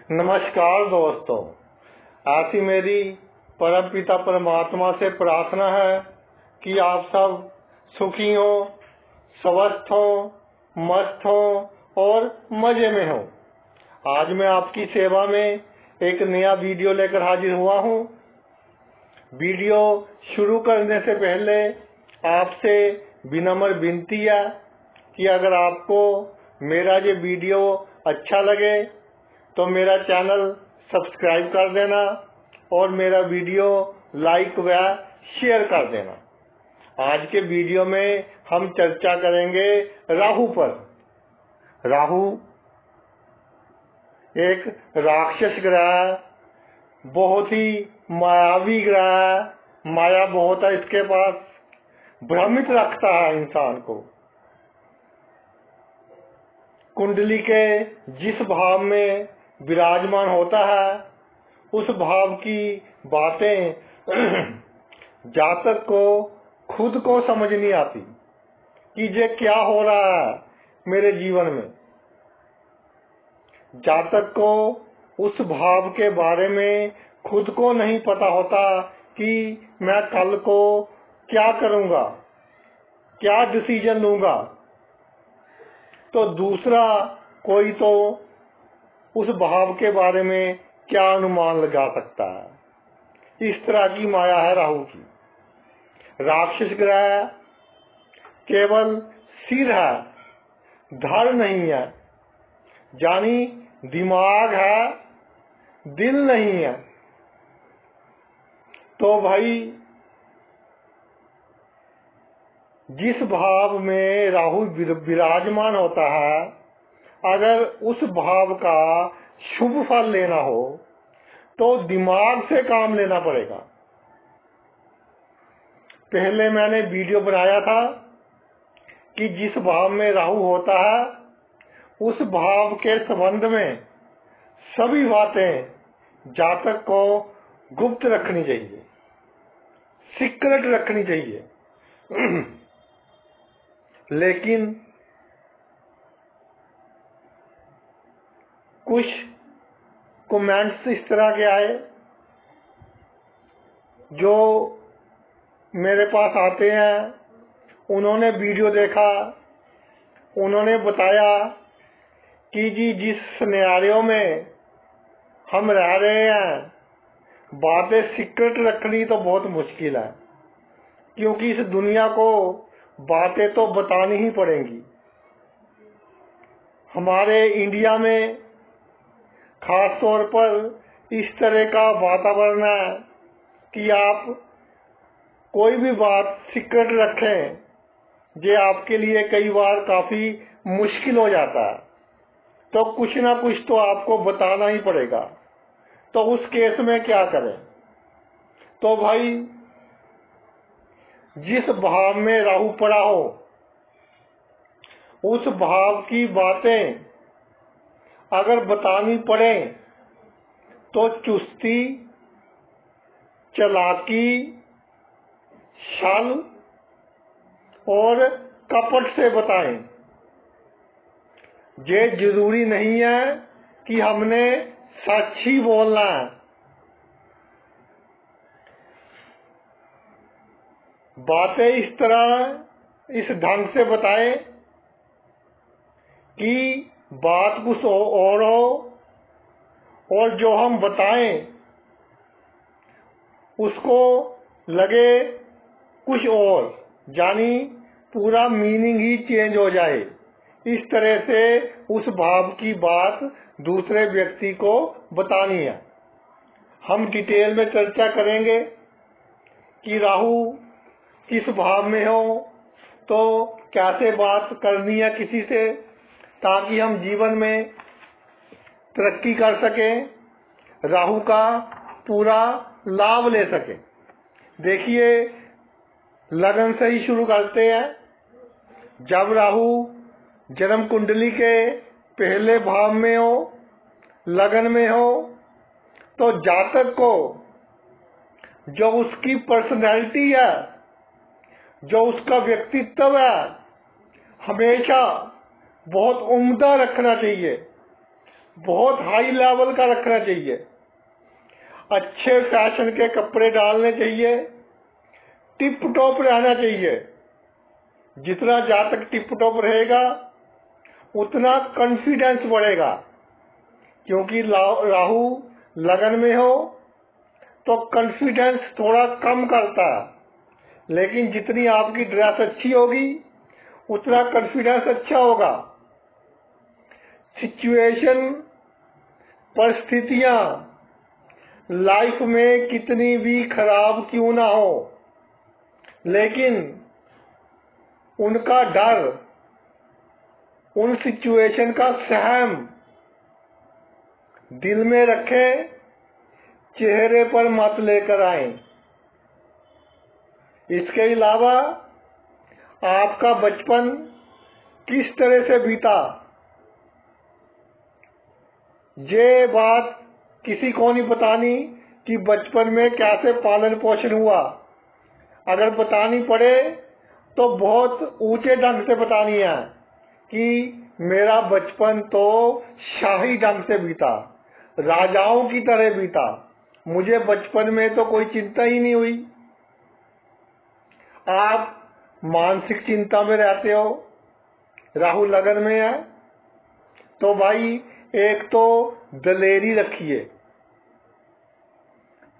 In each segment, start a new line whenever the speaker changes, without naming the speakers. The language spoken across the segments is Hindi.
नमस्कार दोस्तों, ऐसी मेरी परमपिता परमात्मा से प्रार्थना है कि आप सब सुखी हो, स्वस्थ हो, मस्त हो और मजे में हो। आज मैं आपकी सेवा में एक नया वीडियो लेकर हाजिर हुआ हूँ। वीडियो शुरू करने से पहले आपसे विनम्र विनती है कि अगर आपको मेरा ये वीडियो अच्छा लगे तो मेरा चैनल सब्सक्राइब कर देना और मेरा वीडियो लाइक व शेयर कर देना। आज के वीडियो में हम चर्चा करेंगे राहु पर। राहु एक राक्षस ग्रह, बहुत ही मायावी ग्रह, माया बहुत है इसके पास, भ्रमित रखता है इंसान को। कुंडली के जिस भाव में विराजमान होता है उस भाव की बातें जातक को खुद को समझ नहीं आती कि ये क्या हो रहा है मेरे जीवन में। जातक को उस भाव के बारे में खुद को नहीं पता होता कि मैं कल को क्या करूंगा, क्या डिसीजन लूंगा। तो दूसरा कोई तो उस भाव के बारे में क्या अनुमान लगा सकता है। इस तरह की माया है राहु की। राक्षस ग्रह केवल सिर है, धड़ नहीं है, यानी दिमाग है, दिल नहीं है। तो भाई जिस भाव में राहु विराजमान होता है, अगर उस भाव का शुभ फल लेना हो तो दिमाग से काम लेना पड़ेगा। पहले मैंने वीडियो बनाया था कि जिस भाव में राहु होता है उस भाव के संबंध में सभी बातें जातक को गुप्त रखनी चाहिए, सीक्रेट रखनी चाहिए। लेकिन कुछ कमेंट्स इस तरह के आए जो मेरे पास आते हैं। उन्होंने वीडियो देखा, उन्होंने बताया कि जी जिस सिनेरियो में हम रह रहे हैं, बातें सीक्रेट रखनी तो बहुत मुश्किल है, क्योंकि इस दुनिया को बातें तो बतानी ही पड़ेंगी। हमारे इंडिया में खास तौर पर इस तरह का वातावरण है कि आप कोई भी बात सीक्रेट रखें, ये आपके लिए कई बार काफी मुश्किल हो जाता है। तो कुछ ना कुछ तो आपको बताना ही पड़ेगा। तो उस केस में क्या करें? तो भाई जिस भाव में राहु पड़ा हो उस भाव की बातें अगर बतानी पड़े तो चुस्ती, चालाकी, छल और कपट से बताएं। ये जरूरी नहीं है कि हमने सच ही बोलना है। बातें इस तरह, इस ढंग से बताएं कि बात कुछ और हो और जो हम बताएं उसको लगे कुछ और, यानी पूरा मीनिंग ही चेंज हो जाए। इस तरह से उस भाव की बात दूसरे व्यक्ति को बतानी है। हम डिटेल में चर्चा करेंगे कि राहु किस भाव में हो तो कैसे बात करनी है किसी से, ताकि हम जीवन में तरक्की कर सकें, राहु का पूरा लाभ ले सकें। देखिए, लगन से ही शुरू करते हैं। जब राहु जन्म कुंडली के पहले भाव में हो, लगन में हो, तो जातक को जो उसकी पर्सनैलिटी है, जो उसका व्यक्तित्व है, हमेशा बहुत उम्दा रखना चाहिए, बहुत हाई लेवल का रखना चाहिए। अच्छे फैशन के कपड़े डालने चाहिए, टिप टॉप रहना चाहिए। जितना जातक टिप टॉप रहेगा उतना कॉन्फिडेंस बढ़ेगा, क्योंकि राहु लगन में हो तो कॉन्फिडेंस थोड़ा कम करता है, लेकिन जितनी आपकी ड्रेस अच्छी होगी उतना कॉन्फिडेंस अच्छा होगा। सिचुएशन, परिस्थितियां लाइफ में कितनी भी खराब क्यों ना हो, लेकिन उनका डर, उन सिचुएशन का सहम दिल में रखें, चेहरे पर मत लेकर आए। इसके अलावा आपका बचपन किस तरह से बीता, ये बात किसी को नहीं बतानी कि बचपन में कैसे पालन पोषण हुआ। अगर बतानी पड़े तो बहुत ऊंचे ढंग से बतानी है कि मेरा बचपन तो शाही ढंग से बीता, राजाओं की तरह बीता, मुझे बचपन में तो कोई चिंता ही नहीं हुई। आप मानसिक चिंता में रहते हो, राहु लगन में है, तो भाई एक तो दलेरी रखिए।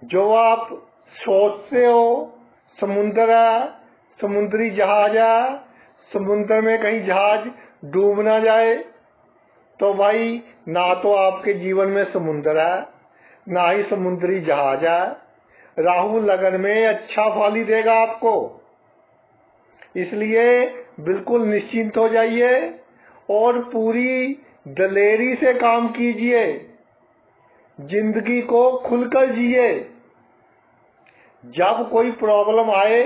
जो आप सोचते हो समुद्र है, समुद्री जहाज है, समुद्र में कहीं जहाज डूब ना जाए, तो भाई ना तो आपके जीवन में समुद्र है, ना ही समुद्री जहाज है। राहु लगन में अच्छा फल ही देगा आपको, इसलिए बिल्कुल निश्चिंत हो जाइए और पूरी दलेरी से काम कीजिए, जिंदगी को खुलकर जिए। जब कोई प्रॉब्लम आए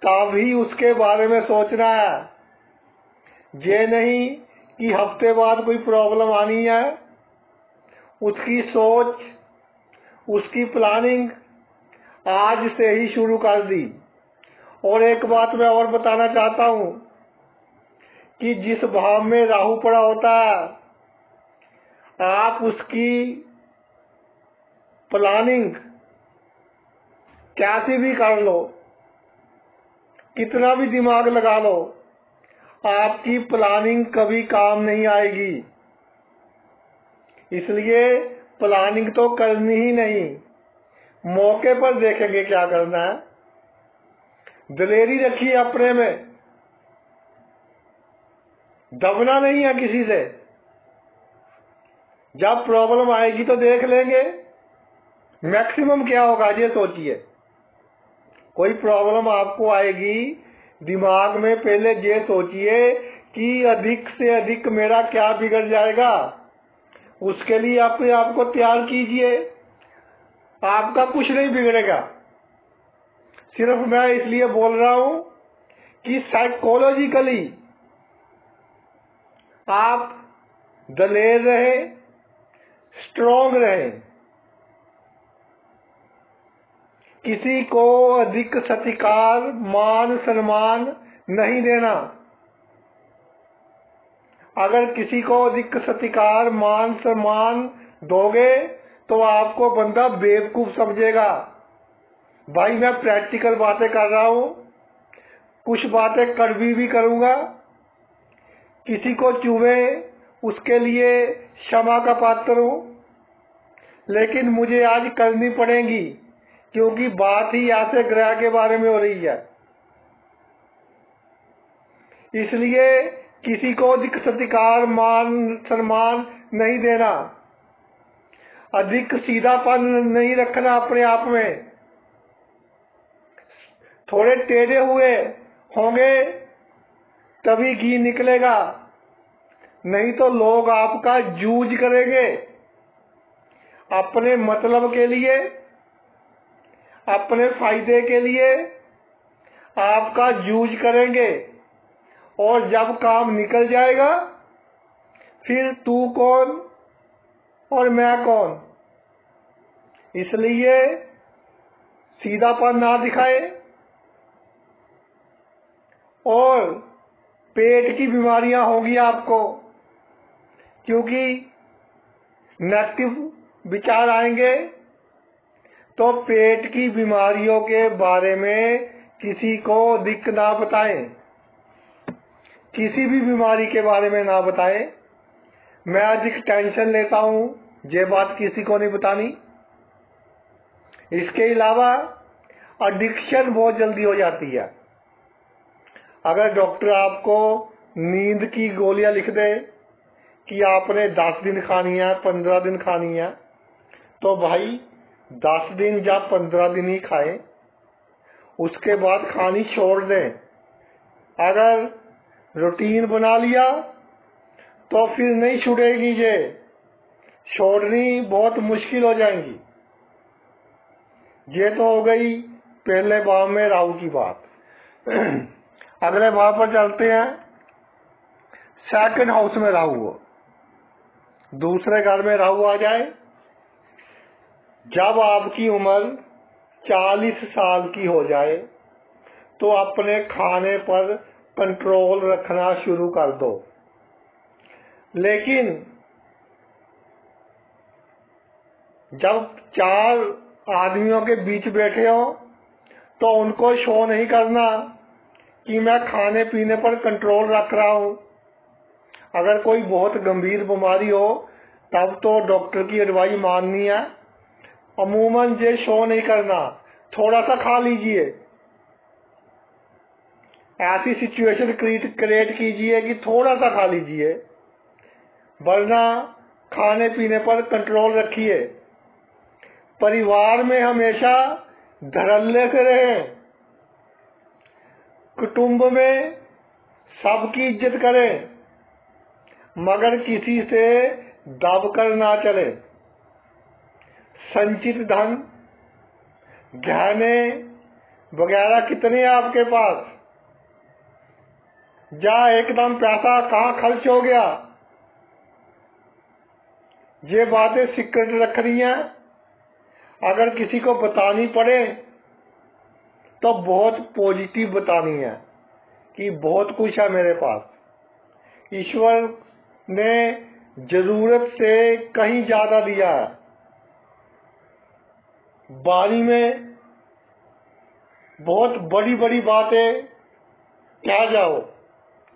तभी उसके बारे में सोचना है, ये नहीं कि हफ्ते बाद कोई प्रॉब्लम आनी है। उसकी सोच, उसकी प्लानिंग आज से ही शुरू कर दी। और एक बात मैं और बताना चाहता हूं कि जिस भाव में राहु पड़ा होता है, आप उसकी प्लानिंग कैसी भी कर लो, कितना भी दिमाग लगा लो, आपकी प्लानिंग कभी काम नहीं आएगी। इसलिए प्लानिंग तो करनी ही नहीं, मौके पर देखेंगे क्या करना है। दलेरी रखिए अपने में, दबना नहीं है किसी से। जब प्रॉब्लम आएगी तो देख लेंगे, मैक्सिमम क्या होगा ये सोचिए। कोई प्रॉब्लम आपको आएगी, दिमाग में पहले ये सोचिए कि अधिक से अधिक मेरा क्या बिगड़ जाएगा, उसके लिए अपने आप को तैयार कीजिए। आपका कुछ नहीं बिगड़ेगा। सिर्फ मैं इसलिए बोल रहा हूं कि साइकोलॉजिकली आप दलेर रहे, स्ट्रॉन्ग रहे। किसी को अधिक सत्कार, मान सम्मान नहीं देना। अगर किसी को अधिक सत्कार, मान सम्मान दोगे तो आपको बंदा बेवकूफ समझेगा। भाई मैं प्रैक्टिकल बातें कर रहा हूं, कुछ बातें कड़वी भी करूंगा। किसी को चुभे उसके लिए क्षमा का पात्र हूं, लेकिन मुझे आज करनी पड़ेगी क्योंकि बात ही ऐसे ग्रह के बारे में हो रही है। इसलिए किसी को अधिक सत्कार, मान सम्मान नहीं देना, अधिक सीधापन नहीं रखना अपने आप में। थोड़े टेढ़े हुए होंगे तभी घी निकलेगा, नहीं तो लोग आपका यूज करेंगे अपने मतलब के लिए, अपने फायदे के लिए आपका यूज करेंगे। और जब काम निकल जाएगा फिर तू कौन और मैं कौन। इसलिए सीधापन ना दिखाए। और पेट की बीमारियां होगी आपको, क्योंकि नेगेटिव विचार आएंगे तो पेट की बीमारियों के बारे में किसी को दिक्कत ना बताएं, किसी भी बीमारी के बारे में ना बताएं। मैं अधिक टेंशन लेता हूं, ये बात किसी को नहीं बतानी। इसके अलावा एडिक्शन बहुत जल्दी हो जाती है। अगर डॉक्टर आपको नींद की गोलियां लिख दे कि आपने 10 दिन खानी है, 15 दिन खानी है, तो भाई 10 दिन या 15 दिन ही खाएं, उसके बाद खानी छोड़ दें। अगर रूटीन बना लिया तो फिर नहीं छूटेगी, ये छोड़नी बहुत मुश्किल हो जाएंगी। ये तो हो गई पहले भाव में राहु की बात। अगले भाव पर चलते हैं। सेकंड हाउस में राहु हो, दूसरे घर में राहु आ जाए, जब आपकी उम्र 40 साल की हो जाए तो अपने खाने पर कंट्रोल रखना शुरू कर दो। लेकिन जब 4 आदमियों के बीच बैठे हो तो उनको शो नहीं करना कि मैं खाने पीने पर कंट्रोल रख रहा हूं। अगर कोई बहुत गंभीर बीमारी हो तब तो डॉक्टर की एडवाइस माननी है। अमूमन ये शो नहीं करना, थोड़ा सा खा लीजिए। ऐसी सिचुएशन क्रिएट कीजिए कि थोड़ा सा खा लीजिए, वरना खाने पीने पर कंट्रोल रखिए। परिवार में हमेशा धड़ल्ले से रहें, कुटुंब में सबकी इज्जत करें, मगर किसी से दब कर ना चले। संचित धन, गहने वगैरह कितने हैं आपके पास, या एकदम पैसा कहाँ खर्च हो गया, ये बातें सीक्रेट रखनी है। अगर किसी को बतानी पड़े तो बहुत पॉजिटिव बतानी है कि बहुत कुछ है मेरे पास। ईश्वर ने जरूरत से कहीं ज्यादा दिया है। वाणी में बहुत बड़ी बड़ी बातें कह जाओ,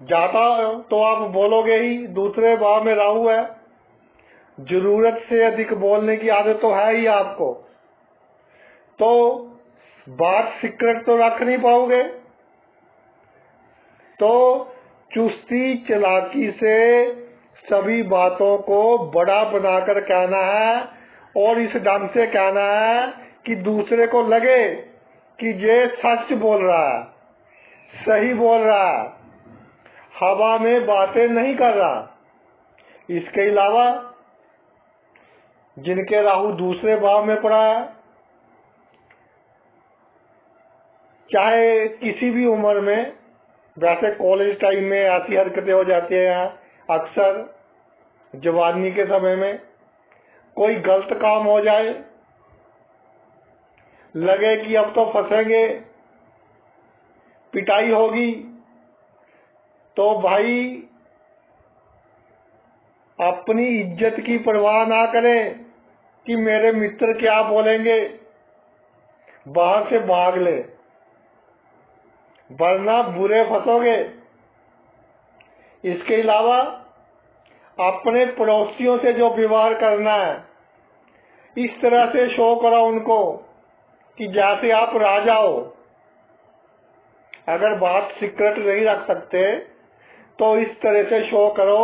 जाता तो आप बोलोगे ही। दूसरे भाव में राहु है, जरूरत से अधिक बोलने की आदत तो है ही आपको, तो बात सीक्रेट तो रख नहीं पाओगे। तो चुस्ती चालाकी से सभी बातों को बड़ा बनाकर कहना है, और इस ढंग से कहना है कि दूसरे को लगे कि ये सच बोल रहा है, सही बोल रहा है, हवा में बातें नहीं कर रहा। इसके अलावा जिनके राहु दूसरे भाव में पड़ा है, चाहे किसी भी उम्र में, वैसे कॉलेज टाइम में ऐसी हरकतें हो जाती हैं अक्सर, जवानी के समय में कोई गलत काम हो जाए, लगे कि अब तो फंसेंगे, पिटाई होगी, तो भाई अपनी इज्जत की परवाह ना करें कि मेरे मित्र क्या बोलेंगे, बाहर से भाग ले, वरना बुरे फंसोगे। इसके अलावा अपने पड़ोसियों से जो व्यवहार करना है, इस तरह से शो करो उनको कि जैसे आप राजा हो। अगर बात सीक्रेट नहीं रख सकते तो इस तरह से शो करो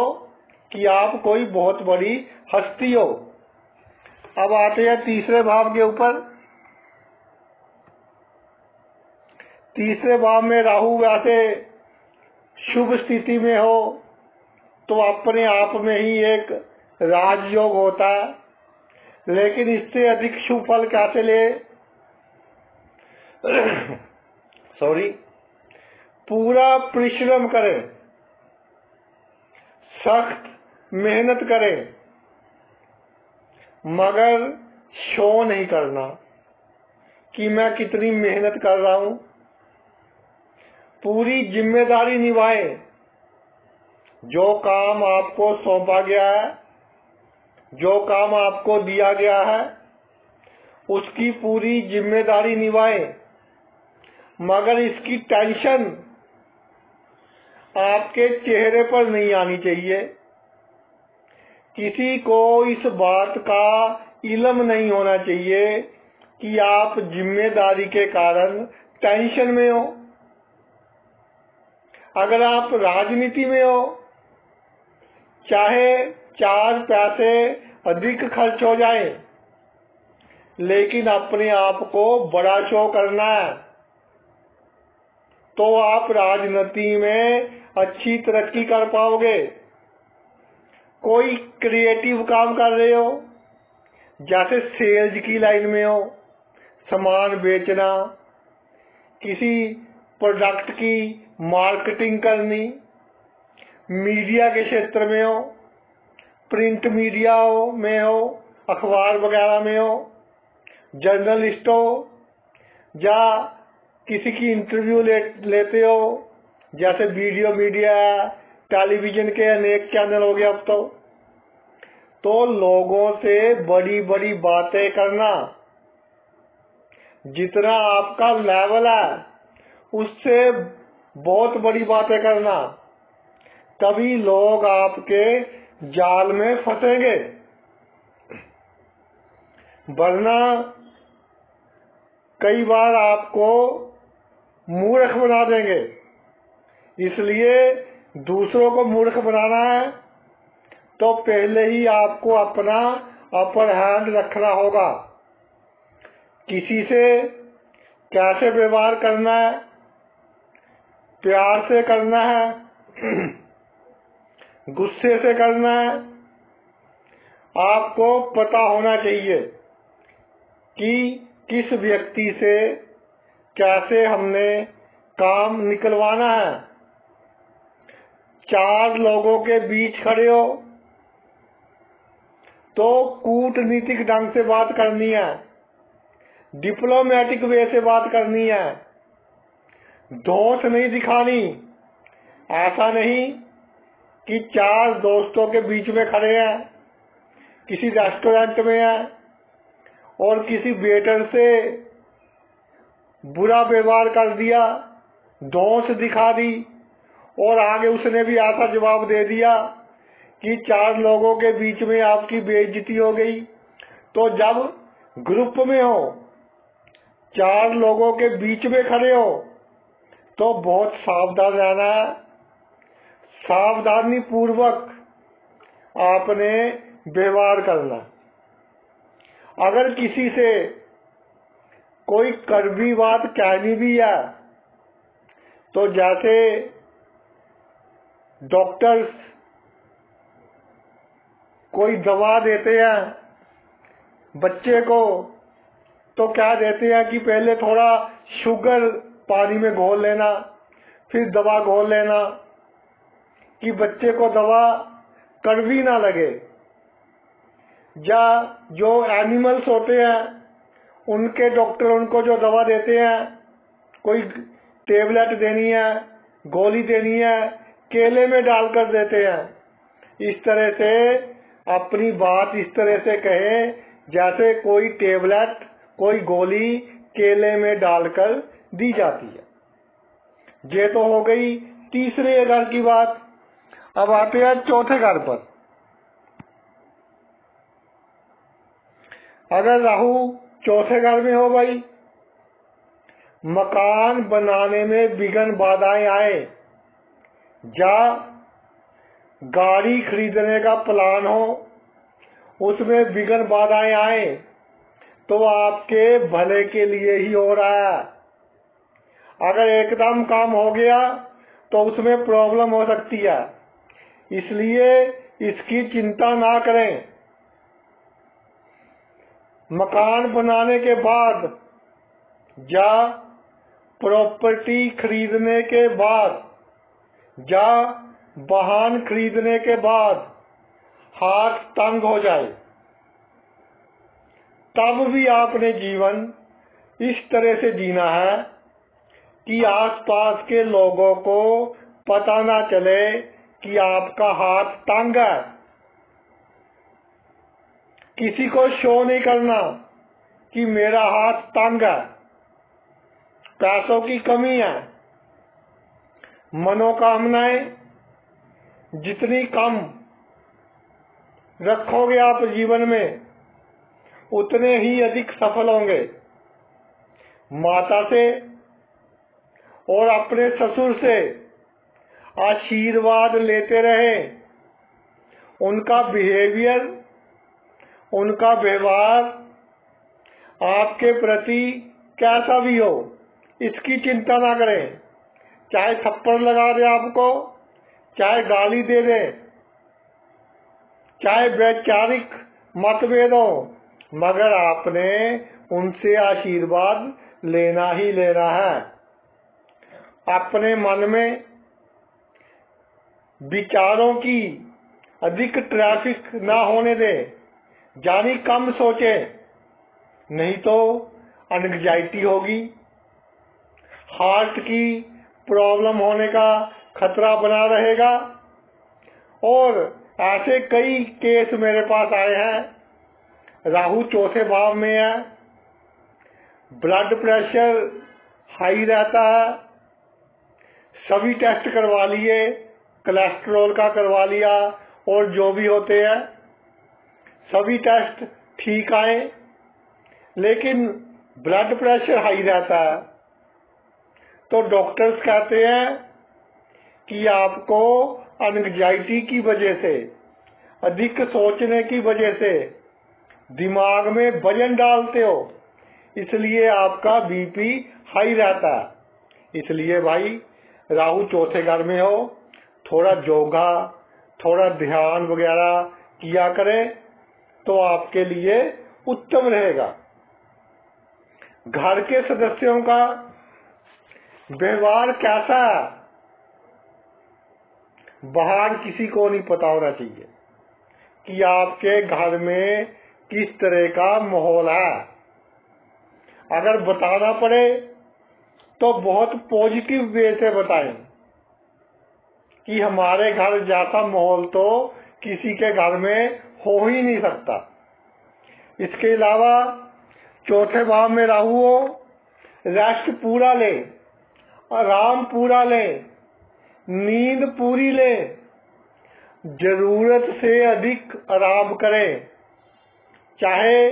कि आप कोई बहुत बड़ी हस्ती हो। अब आते हैं तीसरे भाव के ऊपर। तीसरे भाव में राहु वैसे शुभ स्थिति में हो तो अपने आप में ही एक राजयोग होता है, लेकिन इससे अधिक शुभ फल कैसे ले पूरा परिश्रम करें, सख्त मेहनत करें, मगर शो नहीं करना कि मैं कितनी मेहनत कर रहा हूं। पूरी जिम्मेदारी निभाएं, जो काम आपको सौंपा गया है, जो काम आपको दिया गया है, उसकी पूरी जिम्मेदारी निभाएं, मगर इसकी टेंशन आपके चेहरे पर नहीं आनी चाहिए। किसी को इस बात का इल्म नहीं होना चाहिए कि आप जिम्मेदारी के कारण टेंशन में हो। अगर आप राजनीति में हो, चाहे 4 पैसे अधिक खर्च हो जाए, लेकिन अपने आप को बड़ा शो करना है, तो आप राजनीति में अच्छी तरक्की कर पाओगे। कोई क्रिएटिव काम कर रहे हो, जैसे सेल्स की लाइन में हो, सामान बेचना, किसी प्रोडक्ट की मार्केटिंग करनी, मीडिया के क्षेत्र में हो, प्रिंट मीडिया में हो, अखबार वगैरह में हो, जर्नलिस्ट हो, या किसी की इंटरव्यू लेते हो, जैसे वीडियो मीडिया, टेलीविजन के अनेक चैनल हो गए अब तो लोगों से बड़ी बड़ी बातें करना, जितना आपका लेवल है उससे बहुत बड़ी बातें करना, तभी लोग आपके जाल में फंसेंगे, वरना कई बार आपको मूर्ख बना देंगे। इसलिए दूसरों को मूर्ख बनाना है तो पहले ही आपको अपना अपर हैंड रखना होगा। किसी से कैसे व्यवहार करना है, प्यार से करना है, गुस्से से करना है, आपको पता होना चाहिए कि किस व्यक्ति से कैसे हमने काम निकलवाना है। 4 लोगों के बीच खड़े हो तो कूटनीतिक ढंग से बात करनी है, डिप्लोमेटिक वे से बात करनी है, दोस्त नहीं दिखानी। ऐसा नहीं कि 4 दोस्तों के बीच में खड़े हैं, किसी रेस्टोरेंट में हैं और किसी वेटर से बुरा व्यवहार कर दिया, दोस्त दिखा दी और आगे उसने भी ऐसा जवाब दे दिया कि 4 लोगों के बीच में आपकी बेइज्जती हो गई। तो जब ग्रुप में हो, 4 लोगों के बीच में खड़े हो, तो बहुत सावधान रहना है। सावधानी पूर्वक आपने व्यवहार करना। अगर किसी से कोई कड़वी बात कहनी भी है तो जैसे डॉक्टर्स कोई दवा देते हैं बच्चे को, तो क्या देते हैं कि पहले थोड़ा शुगर पानी में घोल लेना, फिर दवा घोल लेना, कि बच्चे को दवा कड़वी ना लगे। या जो एनिमल्स होते हैं उनके डॉक्टर उनको जो दवा देते हैं, कोई टेबलेट देनी है, गोली देनी है, केले में डालकर देते हैं। इस तरह से अपनी बात इस तरह से कहें जैसे कोई टेबलेट, कोई गोली केले में डालकर दी जाती है। ये तो हो गई तीसरे घर की बात। अब आते हैं चौथे घर पर। अगर राहु चौथे घर में हो भाई, मकान बनाने में विघ्न बाधाएं आए, या गाड़ी खरीदने का प्लान हो उसमें विघ्न बाधाएं आए, तो आपके भले के लिए ही हो रहा है। अगर एकदम काम हो गया तो उसमें प्रॉब्लम हो सकती है, इसलिए इसकी चिंता ना करें। मकान बनाने के बाद या प्रॉपर्टी खरीदने के बाद या वाहन खरीदने के बाद हाथ तंग हो जाए, तब भी आपने जीवन इस तरह से जीना है कि आसपास के लोगों को पता ना चले कि आपका हाथ तंग है। किसी को शो नहीं करना कि मेरा हाथ तंग है, पैसों की कमी है। मनोकामनाएं जितनी कम रखोगे आप जीवन में, उतने ही अधिक सफल होंगे। माता से और अपने ससुर से आशीर्वाद लेते रहे। उनका बिहेवियर, उनका व्यवहार आपके प्रति कैसा भी हो, इसकी चिंता ना करें। चाहे थप्पड़ लगा दे आपको, चाहे गाली दे दे, चाहे वैचारिक मतभेद हो, मगर आपने उनसे आशीर्वाद लेना ही लेना है। अपने मन में विचारों की अधिक ट्रैफिक ना होने दें, यानी कम सोचे, नहीं तो एंग्जाइटी होगी, हार्ट की प्रॉब्लम होने का खतरा बना रहेगा। और ऐसे कई केस मेरे पास आए हैं। राहु चौथे भाव में है, ब्लड प्रेशर हाई रहता है, सभी टेस्ट करवा लिए, कोलेस्ट्रॉल का करवा लिया और जो भी होते हैं सभी टेस्ट ठीक आए, लेकिन ब्लड प्रेशर हाई रहता है। तो डॉक्टर्स कहते हैं कि आपको एंग्जाइटी की वजह से, अधिक सोचने की वजह से दिमाग में वजन डालते हो, इसलिए आपका बीपी हाई रहता है। इसलिए भाई राहु चौथे घर में हो, थोड़ा योगा, थोड़ा ध्यान वगैरह किया करें तो आपके लिए उत्तम रहेगा। घर के सदस्यों का व्यवहार कैसा है, बाहर किसी को नहीं पता होना चाहिए कि आपके घर में किस तरह का माहौल है। अगर बताना पड़े तो बहुत पॉजिटिव वे से बताएं कि हमारे घर जैसा माहौल तो किसी के घर में हो ही नहीं सकता। इसके अलावा चौथे भाव में राहु हो, रेस्ट पूरा ले, आराम पूरा ले, नींद पूरी ले, जरूरत से अधिक आराम करें। चाहे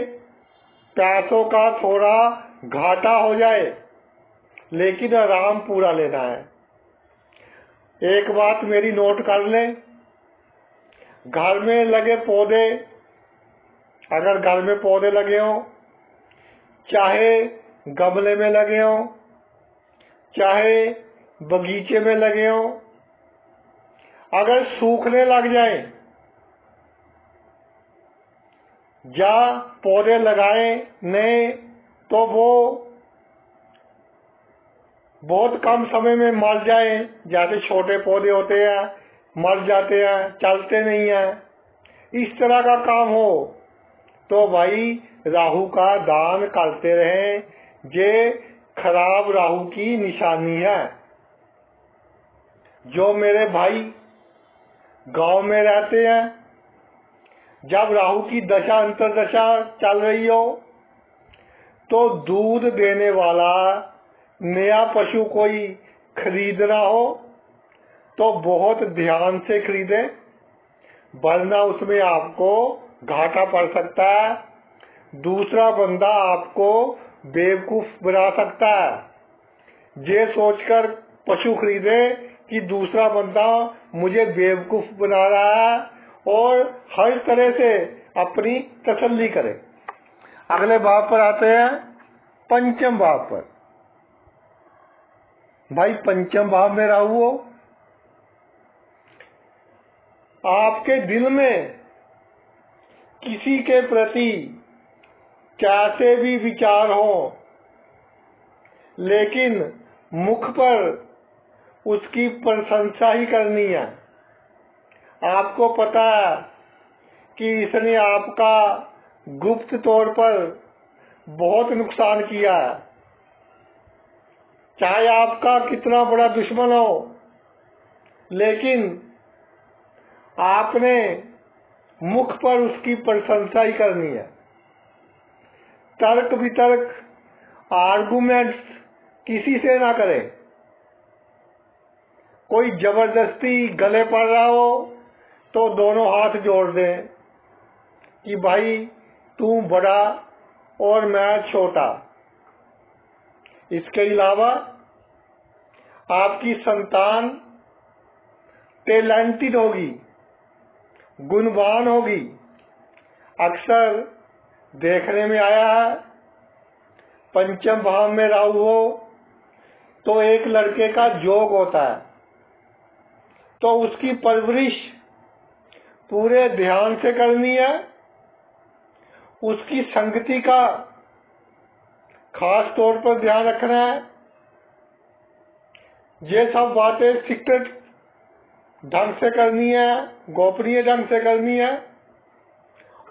पैसों का थोड़ा घाटा हो जाए, लेकिन आराम पूरा लेना है। एक बात मेरी नोट कर लें, घर में लगे पौधे, अगर घर में पौधे लगे हों, चाहे गमले में लगे हों, चाहे बगीचे में लगे हों, अगर सूखने लग जाए या पौधे लगाए नए, तो वो बहुत कम समय में मर जाए। जैसे छोटे पौधे होते हैं, मर जाते हैं, चलते नहीं हैं। इस तरह का काम हो तो भाई राहु का दान करते रहें, ये खराब राहु की निशानी है। जो मेरे भाई गांव में रहते हैं, जब राहु की दशा अंतर्दशा चल रही हो तो दूध देने वाला नया पशु कोई खरीदना हो तो बहुत ध्यान से खरीदे, वरना उसमें आपको घाटा पड़ सकता है। दूसरा बंदा आपको बेवकूफ बना सकता है। ये सोचकर पशु खरीदे कि दूसरा बंदा मुझे बेवकूफ बना रहा है, और हर तरह से अपनी तसल्ली करे। अगले भाव पर आते हैं, पंचम भाव पर। भाई पंचम भाव में राहु हो, आपके दिल में किसी के प्रति कैसे भी विचार हो, लेकिन मुख पर उसकी प्रशंसा ही करनी है। आपको पता है कि इसने आपका गुप्त तौर पर बहुत नुकसान किया है। चाहे आपका कितना बड़ा दुश्मन हो, लेकिन आपने मुख पर उसकी प्रशंसा ही करनी है। तर्क वितर्क आर्गुमेंट्स किसी से ना करें। कोई जबरदस्ती गले पड़ रहा हो तो दोनों हाथ जोड़ दें कि भाई तू बड़ा और मैं छोटा। इसके अलावा आपकी संतान टैलेंटेड होगी, गुणवान होगी। अक्सर देखने में आया है, पंचम भाव में राहु हो तो एक लड़के का जोग होता है, तो उसकी परवरिश पूरे ध्यान से करनी है। उसकी संगति का खास तौर पर ध्यान रखना है। ये सब बातें सीक्रेट ढंग से करनी है, गोपनीय ढंग से करनी है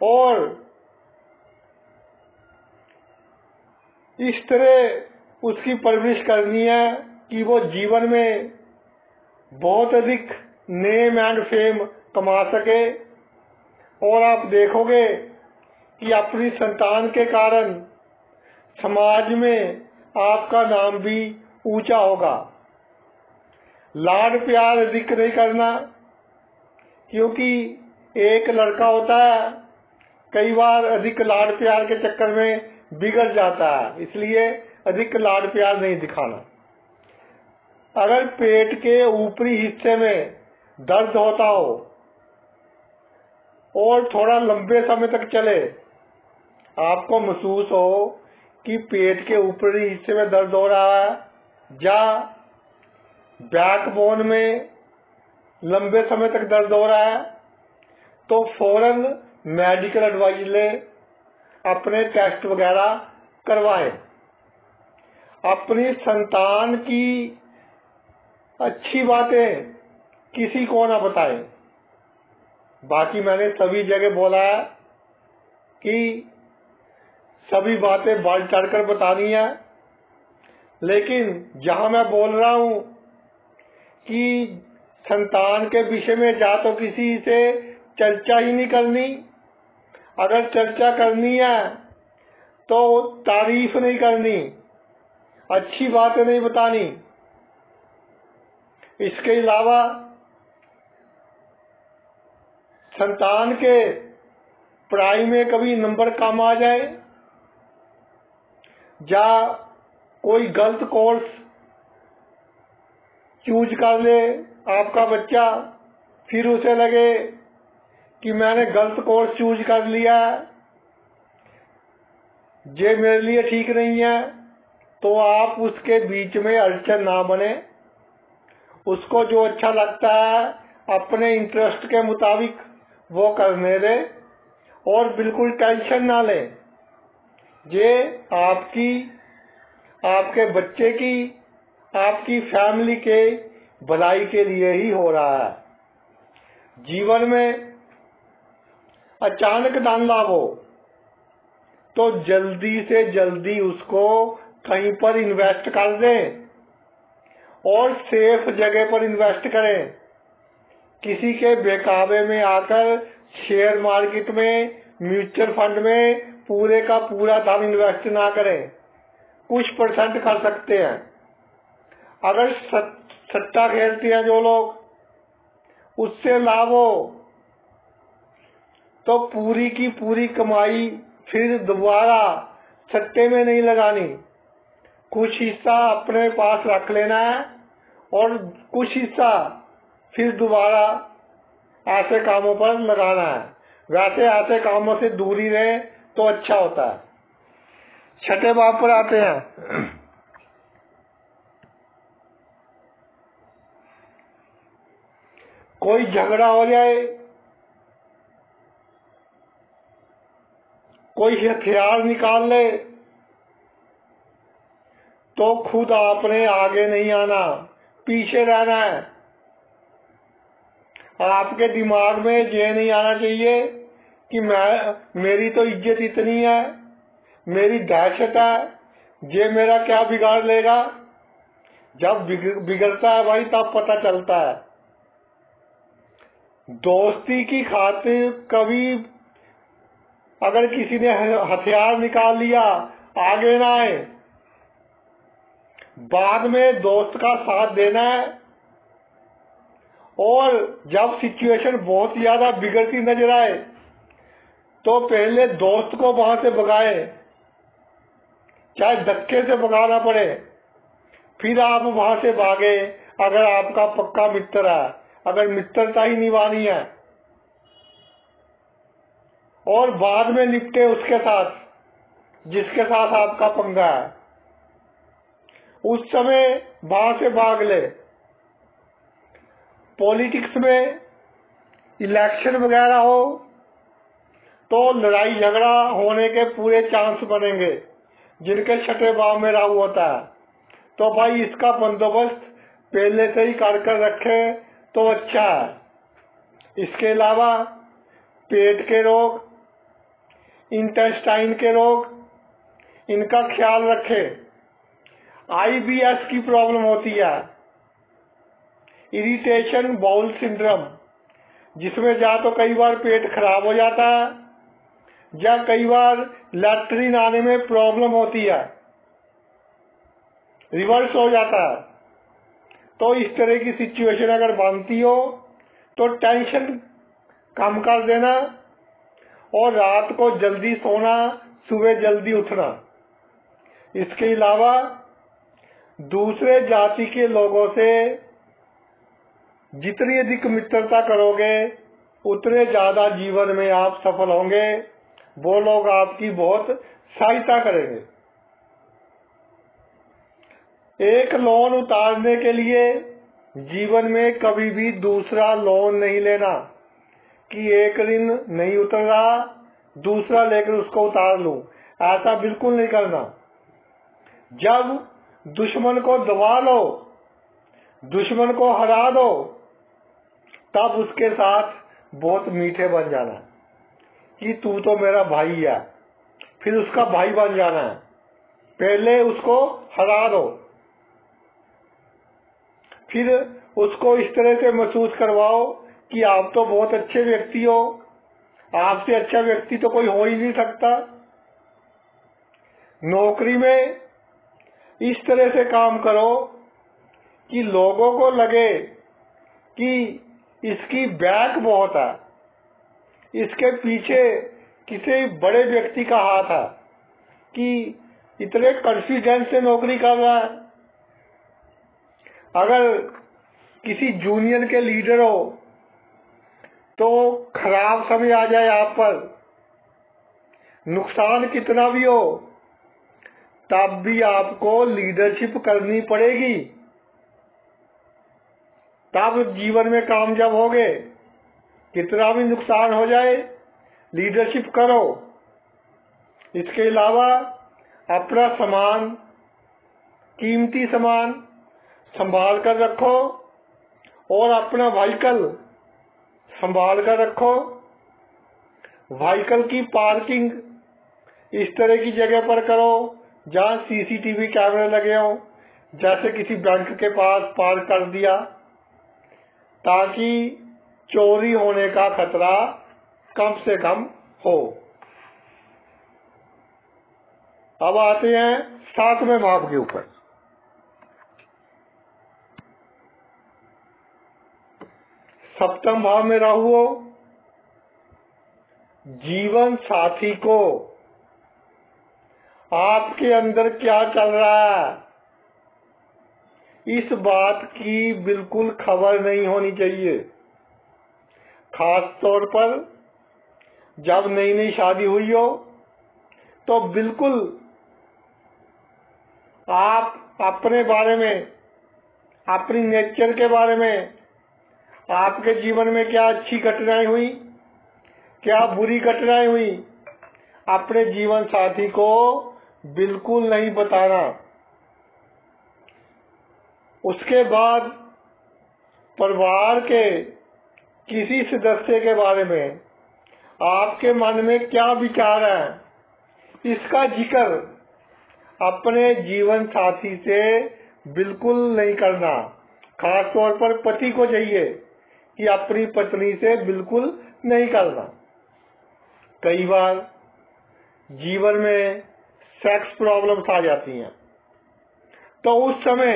और इस तरह उसकी परवरिश करनी है कि वो जीवन में बहुत अधिक नेम एंड फेम कमा सके। और आप देखोगे कि अपनी संतान के कारण समाज में आपका नाम भी ऊंचा होगा। लाड प्यार अधिक नहीं करना, क्योंकि एक लड़का होता है कई बार अधिक लाड प्यार के चक्कर में बिगड़ जाता है, इसलिए अधिक लाड प्यार नहीं दिखाना। अगर पेट के ऊपरी हिस्से में दर्द होता हो और थोड़ा लंबे समय तक चले, आपको महसूस हो कि पेट के ऊपरी हिस्से में दर्द हो रहा है या बैकबोन में लंबे समय तक दर्द हो रहा है, तो फौरन मेडिकल एडवाइस ले, अपने टेस्ट वगैरह करवाएं। अपनी संतान की अच्छी बातें किसी को ना बताएं। बाकी मैंने सभी जगह बोला है कि सभी बातें बढ़ चढ़कर बतानी है, लेकिन जहां मैं बोल रहा हूं कि संतान के विषय में जा तो किसी से चर्चा ही नहीं करनी। अगर चर्चा करनी है तो तारीफ नहीं करनी, अच्छी बातें नहीं बतानी। इसके अलावा संतान के पढ़ाई में कभी नंबर कम आ जाए या कोई गलत कोर्स चूज कर ले आपका बच्चा, फिर उसे लगे कि मैंने गलत कोर्स चूज कर लिया, ये मेरे लिए ठीक नहीं है, तो आप उसके बीच में अड़चन ना बने। उसको जो अच्छा लगता है अपने इंटरेस्ट के मुताबिक वो करने दे और बिल्कुल टेंशन ना ले। ये आपकी, आपके बच्चे की, आपकी फैमिली के भलाई के लिए ही हो रहा है। जीवन में अचानक धन लाभ हो तो जल्दी से जल्दी उसको कहीं पर इन्वेस्ट कर दें और सेफ जगह पर इन्वेस्ट करें। किसी के बेकाबे में आकर शेयर मार्केट में, म्यूचुअल फंड में पूरे का पूरा धन इन्वेस्ट ना करें, कुछ परसेंट कर सकते हैं। अगर सट्टा खेलते हैं जो लोग, उससे लाभ हो तो पूरी की पूरी कमाई फिर दोबारा सट्टे में नहीं लगानी। कुछ हिस्सा अपने पास रख लेना है और कुछ हिस्सा फिर दोबारा ऐसे कामों पर लगाना है। वैसे ऐसे कामों से दूरी रहे तो अच्छा होता है। छठे भाव पर आते हैं। कोई झगड़ा हो जाए, कोई हथियार निकाल ले, तो खुद आपने आगे नहीं आना, पीछे रहना है। आपके दिमाग में ये नहीं आना चाहिए कि मेरी तो इज्जत इतनी है, मेरी दहशत है, ये मेरा क्या बिगाड़ लेगा। जब बिगड़ता है भाई तब पता चलता है। दोस्ती की खातिर कभी अगर किसी ने हथियार निकाल लिया, आगे ना आए। बाद में दोस्त का साथ देना है, और जब सिचुएशन बहुत ज्यादा बिगड़ती नजर आए तो पहले दोस्त को वहां से भगाए, चाहे धक्के से भगाना पड़े, फिर आप वहां से भागे अगर आपका पक्का मित्र है, अगर मित्रता ही निभानी है। और बाद में निपटे उसके साथ जिसके साथ आपका पंगा है, उस समय वहां से भाग ले। पॉलिटिक्स में इलेक्शन वगैरह हो तो लड़ाई झगड़ा होने के पूरे चांस बनेंगे, जिनके छठे भाव में राहु होता है। तो भाई इसका बंदोबस्त पहले से ही कर रखे तो अच्छा है। इसके अलावा पेट के रोग, इंटेस्टाइन के रोग, इनका ख्याल रखे। IBS की प्रॉब्लम होती है, इरिटेशन बाउल सिंड्रोम, जिसमें या तो कई बार पेट खराब हो जाता है या कई बार लैट्रिन आने में प्रॉब्लम होती है, रिवर्स हो जाता है। तो इस तरह की सिचुएशन अगर बनती हो तो टेंशन कम कर देना और रात को जल्दी सोना, सुबह जल्दी उठना। इसके अलावा दूसरे जाति के लोगों से जितनी अधिक मित्रता करोगे उतने ज्यादा जीवन में आप सफल होंगे। वो लोग आपकी बहुत सहायता करेंगे। एक लोन उतारने के लिए जीवन में कभी भी दूसरा लोन नहीं लेना कि एक ऋण नहीं उतर रहा, दूसरा लेकर उसको उतार लूं, ऐसा बिल्कुल नहीं करना। जब दुश्मन को दबा लो, दुश्मन को हरा दो, तब उसके साथ बहुत मीठे बन जाना कि तू तो मेरा भाई है, फिर उसका भाई बन जाना है। पहले उसको हरा दो, फिर उसको इस तरह से महसूस करवाओ कि आप तो बहुत अच्छे व्यक्ति हो, आपसे अच्छा व्यक्ति तो कोई हो ही नहीं सकता। नौकरी में इस तरह से काम करो कि लोगों को लगे कि इसकी बैक बहुत है, इसके पीछे किसी बड़े व्यक्ति का हाथ है कि इतने कॉन्फिडेंस से नौकरी कर रहा है। अगर किसी जूनियर के लीडर हो तो खराब समय आ जाए आप पर, नुकसान कितना भी हो, तब भी आपको लीडरशिप करनी पड़ेगी, तब जीवन में कामयाब होगे। कितना भी नुकसान हो जाए, लीडरशिप करो। इसके अलावा अपना सामान, कीमती सामान संभाल कर रखो और अपना व्हीकल संभाल कर रखो। व्हीकल की पार्किंग इस तरह की जगह पर करो जहां CCTV कैमरे लगे हों, जैसे किसी बैंक के पास पार्क कर दिया, ताकि चोरी होने का खतरा कम से कम हो। अब आते हैं 7वें भाव के ऊपर। सप्तम भाव में राहु हो। जीवन साथी को आपके अंदर क्या चल रहा है, इस बात की बिल्कुल खबर नहीं होनी चाहिए। खास तौर पर जब नई नई शादी हुई हो तो बिल्कुल आप अपने बारे में, अपनी नेचर के बारे में, आपके जीवन में क्या अच्छी घटनाएं हुई, क्या बुरी घटनाएं हुई, अपने जीवन साथी को बिल्कुल नहीं बताना। उसके बाद परिवार के किसी सदस्य के बारे में आपके मन में क्या विचार है, इसका जिक्र अपने जीवन साथी से बिल्कुल नहीं करना। खास तौर पर पति को चाहिए कि अपनी पत्नी से बिल्कुल नहीं करना। कई बार जीवन में सेक्स प्रॉब्लम्स आ जाती हैं, तो उस समय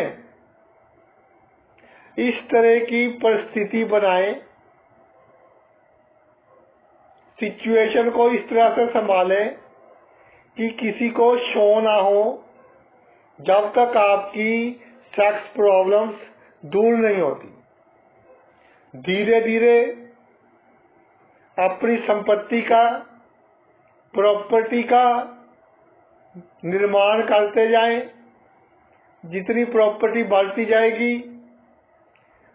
इस तरह की परिस्थिति बनाए, सिचुएशन को इस तरह से संभालें कि किसी को शो ना हो जब तक आपकी सेक्स प्रॉब्लम्स दूर नहीं होती। धीरे धीरे अपनी संपत्ति का, प्रॉपर्टी का निर्माण करते जाएं। जितनी प्रॉपर्टी बढ़ती जाएगी,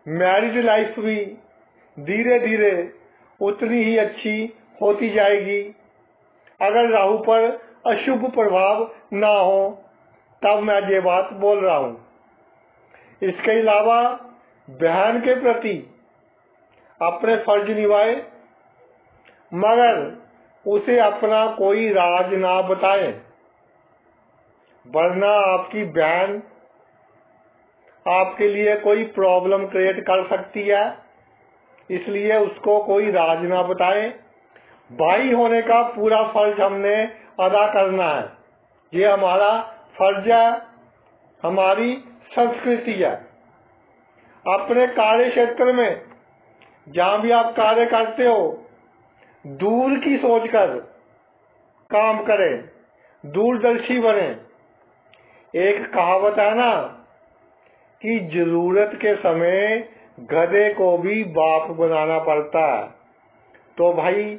मैरिड लाइफ भी धीरे धीरे उतनी ही अच्छी होती जाएगी। अगर राहु पर अशुभ प्रभाव ना हो तब मैं ये बात बोल रहा हूं। इसके अलावा बहन के प्रति अपने फर्ज निभाए, मगर उसे अपना कोई राज ना बताए, वरना आपकी बहन आपके लिए कोई प्रॉब्लम क्रिएट कर सकती है। इसलिए उसको कोई राज ना बताए। भाई होने का पूरा फर्ज हमने अदा करना है। ये हमारा फर्ज है, हमारी संस्कृति है। अपने कार्य क्षेत्र में जहां भी आप कार्य करते हो, दूर की सोचकर काम करें, दूरदर्शी बने। एक कहावत है ना कि जरूरत के समय गधे को भी बाप बनाना पड़ता है। तो भाई,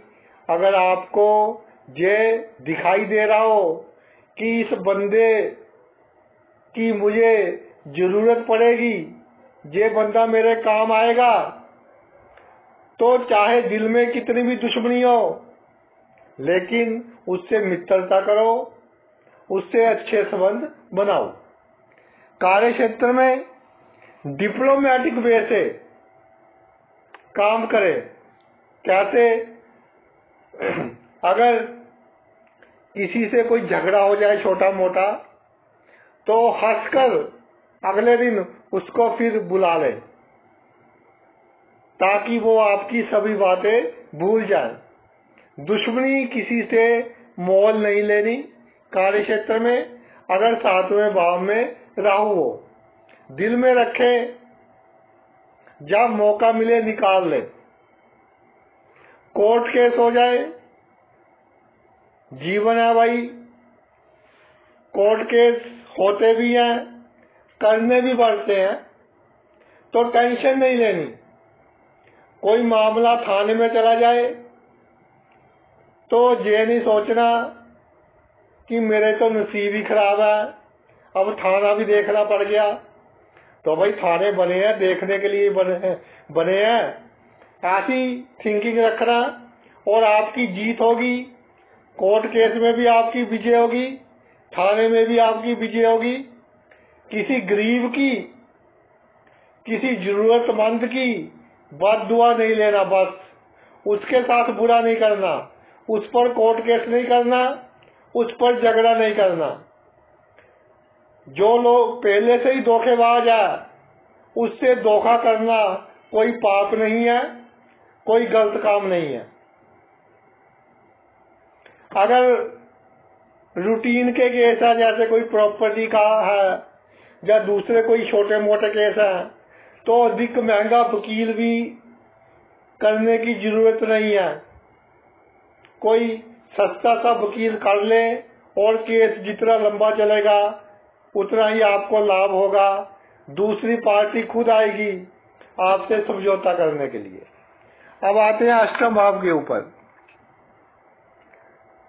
अगर आपको ये दिखाई दे रहा हो कि इस बंदे की मुझे जरूरत पड़ेगी, ये बंदा मेरे काम आएगा, तो चाहे दिल में कितनी भी दुश्मनी हो, लेकिन उससे मित्रता करो, उससे अच्छे संबंध बनाओ। कार्य क्षेत्र में डिप्लोमेटिक वे से काम करें। कैसे? अगर किसी से कोई झगड़ा हो जाए छोटा मोटा, तो हंसकर अगले दिन उसको फिर बुला ले, ताकि वो आपकी सभी बातें भूल जाए। दुश्मनी किसी से मोल नहीं लेनी। कार्य क्षेत्र में अगर सातवें भाव में राहु हो, दिल में रखे, जब मौका मिले निकाल ले। कोर्ट केस हो जाए, जीवन है भाई, कोर्ट केस होते भी हैं, करने भी पड़ते हैं, तो टेंशन नहीं लेनी। कोई मामला थाने में चला जाए तो ये नहीं सोचना कि मेरे तो नसीब ही खराब है, अब थाना भी देखना पड़ गया। तो भाई, थाने बने हैं, देखने के लिए बने हैं। ऐसी थिंकिंग रखना और आपकी जीत होगी। कोर्ट केस में भी आपकी विजय होगी, थाने में भी आपकी विजय होगी। किसी गरीब की, किसी जरूरतमंद की बददुआ नहीं लेना। बस उसके साथ बुरा नहीं करना, उस पर कोर्ट केस नहीं करना, उस पर झगड़ा नहीं करना। जो लोग पहले से ही धोखेबाज है, उससे धोखा करना कोई पाप नहीं है, कोई गलत काम नहीं है। अगर रूटीन के केस है, जैसे कोई प्रॉपर्टी का है या दूसरे कोई छोटे मोटे केस है, तो अधिक महंगा वकील भी करने की जरूरत नहीं है। कोई सस्ता सा वकील कर ले और केस जितना लंबा चलेगा उतना ही आपको लाभ होगा। दूसरी पार्टी खुद आएगी आपसे समझौता करने के लिए। अब आते हैं अष्टम भाव के ऊपर।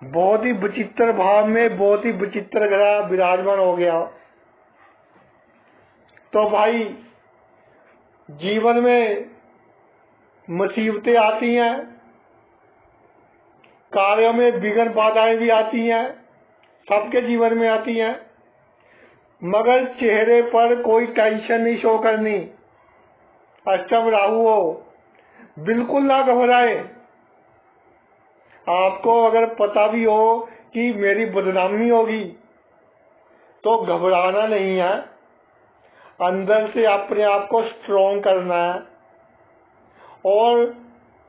बहुत ही विचित्र भाव में बहुत ही विचित्र ग्रह विराजमान हो गया। तो भाई, जीवन में मुसीबतें आती हैं, कार्यों में विघ्न बाधाएं भी आती हैं, सबके जीवन में आती हैं, मगर चेहरे पर कोई टेंशन नहीं शो करनी। अष्टम राहु हो, बिल्कुल ना घबराए। आपको अगर पता भी हो कि मेरी बदनामी होगी, तो घबराना नहीं है। अंदर से अपने आप को स्ट्रॉन्ग करना है और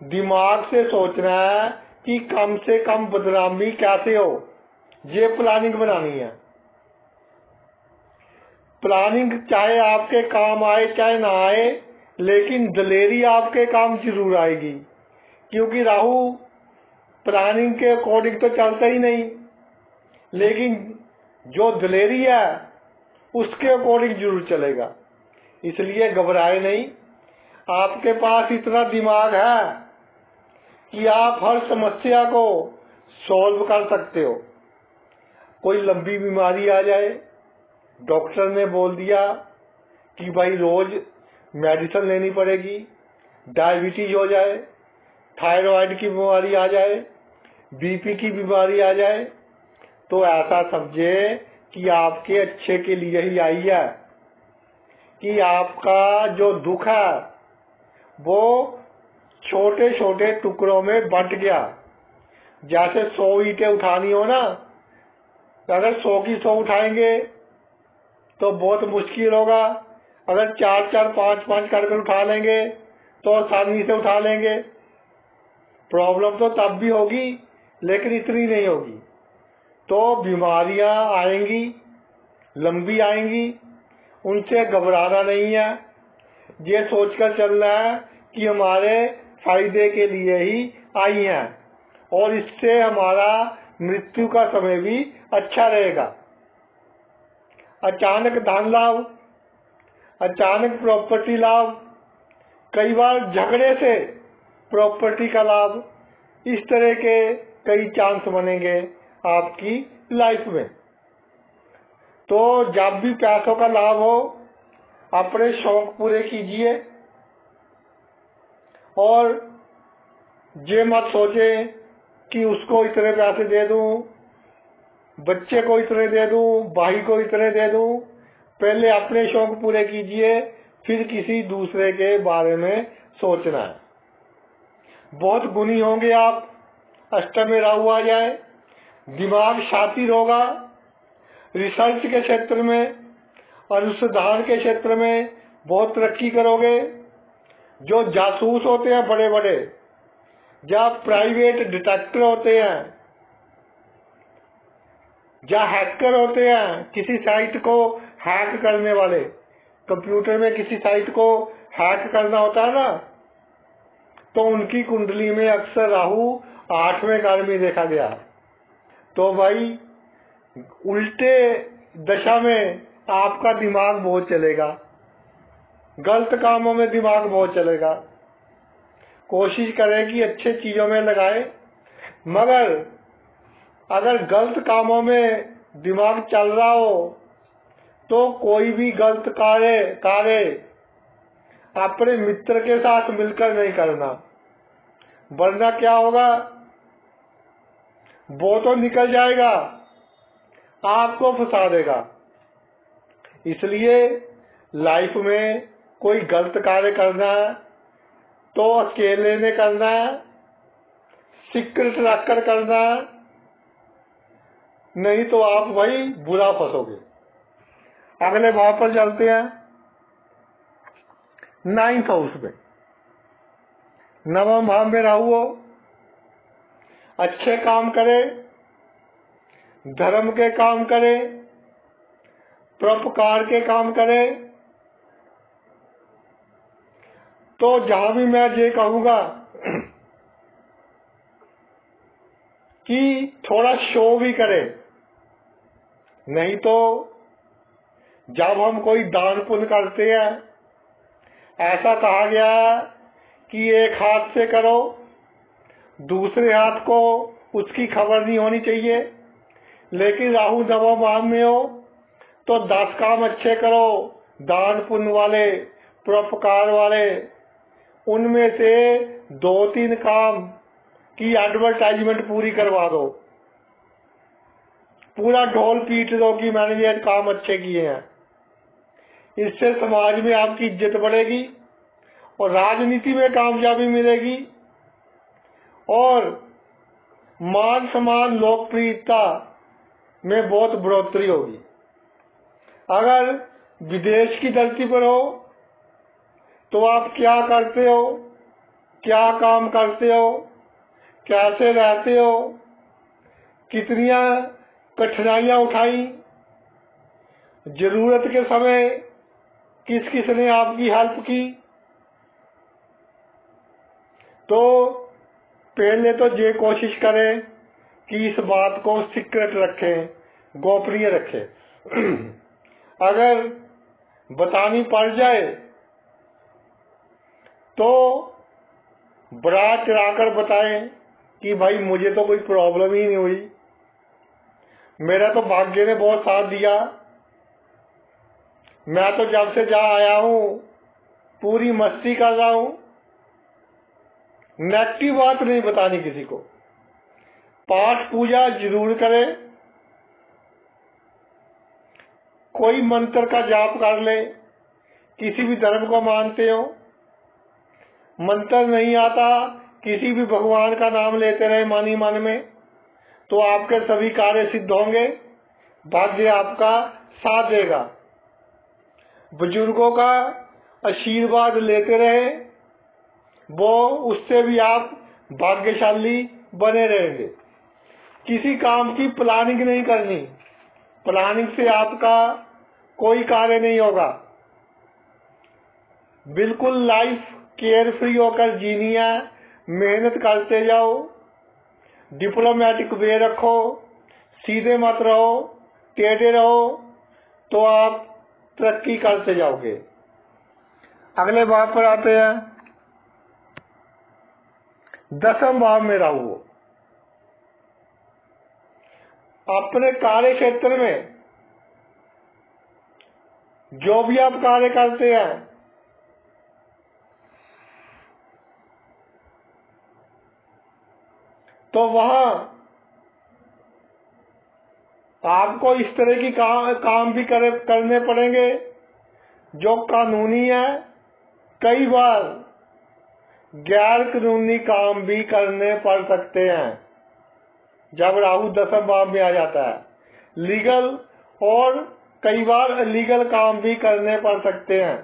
दिमाग से सोचना है कि कम से कम बदनामी कैसे हो, ये प्लानिंग बनानी है। प्लानिंग चाहे आपके काम आए चाहे ना आए, लेकिन दलेरी आपके काम जरूर आएगी, क्योंकि राहु प्लानिंग के अकॉर्डिंग तो चलता ही नहीं, लेकिन जो दलेरी है उसके अकॉर्डिंग जरूर चलेगा। इसलिए घबराए नहीं, आपके पास इतना दिमाग है कि आप हर समस्या को सॉल्व कर सकते हो। कोई लंबी बीमारी आ जाए, डॉक्टर ने बोल दिया कि भाई रोज मेडिसिन लेनी पड़ेगी, डायबिटीज हो जाए, थायराइड की बीमारी आ जाए, बीपी की बीमारी आ जाए, तो ऐसा समझे कि आपके अच्छे के लिए ही आई है, कि आपका जो दुख है वो छोटे छोटे टुकड़ों में बंट गया। जैसे 100 ईंटें उठानी हो ना, अगर 100 की 100 उठाएंगे तो बहुत मुश्किल होगा। अगर 4-4, 5-5 करके उठा लेंगे तो आसानी से उठा लेंगे। प्रॉब्लम तो तब भी होगी, लेकिन इतनी नहीं होगी। तो बीमारियां आएंगी, लंबी आएंगी, उनसे घबराना नहीं है। ये सोचकर चलना है कि हमारे फायदे के लिए ही आई हैं और इससे हमारा मृत्यु का समय भी अच्छा रहेगा। अचानक धन लाभ, अचानक प्रॉपर्टी लाभ, कई बार झगड़े से प्रॉपर्टी का लाभ, इस तरह के कई चांस बनेंगे आपकी लाइफ में। तो जब भी पैसों का लाभ हो, अपने शौक पूरे कीजिए और ये मत सोचे कि उसको इतने पैसे दे दूं, बच्चे को इतने दे दूं, भाई को इतने दे दूं। पहले अपने शौक पूरे कीजिए, फिर किसी दूसरे के बारे में सोचना है। बहुत गुणी होंगे आप, अष्टम में राहु आ जाए, दिमाग शातिर होगा, रिसर्च के क्षेत्र में, अनुसंधान के क्षेत्र में बहुत तरक्की करोगे। जो जासूस होते हैं बड़े बड़े, जहाँ प्राइवेट डिटेक्टर होते हैं, जहाँ हैकर होते हैं, किसी साइट को हैक करने वाले, कंप्यूटर में किसी साइट को हैक करना होता है ना, तो उनकी कुंडली में अक्सर राहु 8वें घर में देखा गया। तो भाई उल्टे दशा में आपका दिमाग बहुत चलेगा, गलत कामों में दिमाग बहुत चलेगा। कोशिश करें कि अच्छे चीजों में लगाए, मगर अगर गलत कामों में दिमाग चल रहा हो तो कोई भी गलत कार्य अपने मित्र के साथ मिलकर नहीं करना, वरना क्या होगा, वो तो निकल जाएगा, आपको फंसा देगा। इसलिए लाइफ में कोई गलत कार्य करना है तो अकेले में करना है, सीक्रेट रखकर करना है, नहीं तो आप भाई बुरा फंसोगे। अगले भाव पर चलते हैं। 9th हाउस में, 9वां भाव में राहु हो, अच्छे काम करे, धर्म के काम करे, परोपकार के काम करे। तो जहां भी मैं ये कहूंगा कि थोड़ा शो भी करे, नहीं तो जब हम कोई दान पुण्य करते हैं, ऐसा कहा गया है कि एक हाथ से करो, दूसरे हाथ को उसकी खबर नहीं होनी चाहिए। लेकिन राहु 9वां भाव में हो तो 10 काम अच्छे करो, दान पुण्य वाले, परोपकार वाले। उनमें से 2-3 काम की एडवर्टाइजमेंट पूरी करवा दो, पूरा ढोल पीट दो कि मैंने ये काम अच्छे किए हैं। इससे समाज में आपकी इज्जत बढ़ेगी और राजनीति में कामयाबी मिलेगी और मान सम्मान लोकप्रियता में बहुत बढ़ोतरी होगी। अगर विदेश की धरती पर हो तो आप क्या करते हो, क्या काम करते हो, कैसे रहते हो, कितनी कठिनाइयां उठाई, जरूरत के समय किस किस ने आपकी हेल्प की। तो पहले तो ये कोशिश करें कि इस बात को सीक्रेट रखें, गोपनीय रखें। अगर बतानी पड़ जाए तो बड़ा चढ़ाकर बताएं कि भाई मुझे तो कोई प्रॉब्लम ही नहीं हुई, मेरा तो भाग्य ने बहुत साथ दिया, मैं तो जब से जहाँ आया हूँ पूरी मस्ती कर रहा हूँ। नेगेटिव बात नहीं बतानी किसी को। पाठ पूजा जरूर करें, कोई मंत्र का जाप कर ले, किसी भी धर्म को मानते हो, मंत्र नहीं आता, किसी भी भगवान का नाम लेते रहे मानी मन में, तो आपके सभी कार्य सिद्ध होंगे, भाग्य आपका साथ देगा। बुजुर्गों का आशीर्वाद लेते रहे, वो उससे भी आप भाग्यशाली बने रहेंगे। किसी काम की प्लानिंग नहीं करनी, प्लानिंग से आपका कोई कार्य नहीं होगा। बिल्कुल लाइफ केयर फ्री होकर जीनी है, मेहनत करते जाओ, डिप्लोमेटिक वे रखो, सीधे मत रहो, टेढ़े रहो, तो आप तरक्की करते जाओगे। अगले भाव पर आते हैं, 10वें भाव में राहु। अपने कार्य क्षेत्र में जो भी आप कार्य करते हैं, तो वहां आपको इस तरह की काम भी करने पड़ेंगे जो कानूनी है। कई बार गैर कानूनी काम भी करने पड़ सकते हैं जब राहु 10वें भाव में आ जाता है। लीगल और कई बार इलीगल काम भी करने पड़ सकते हैं।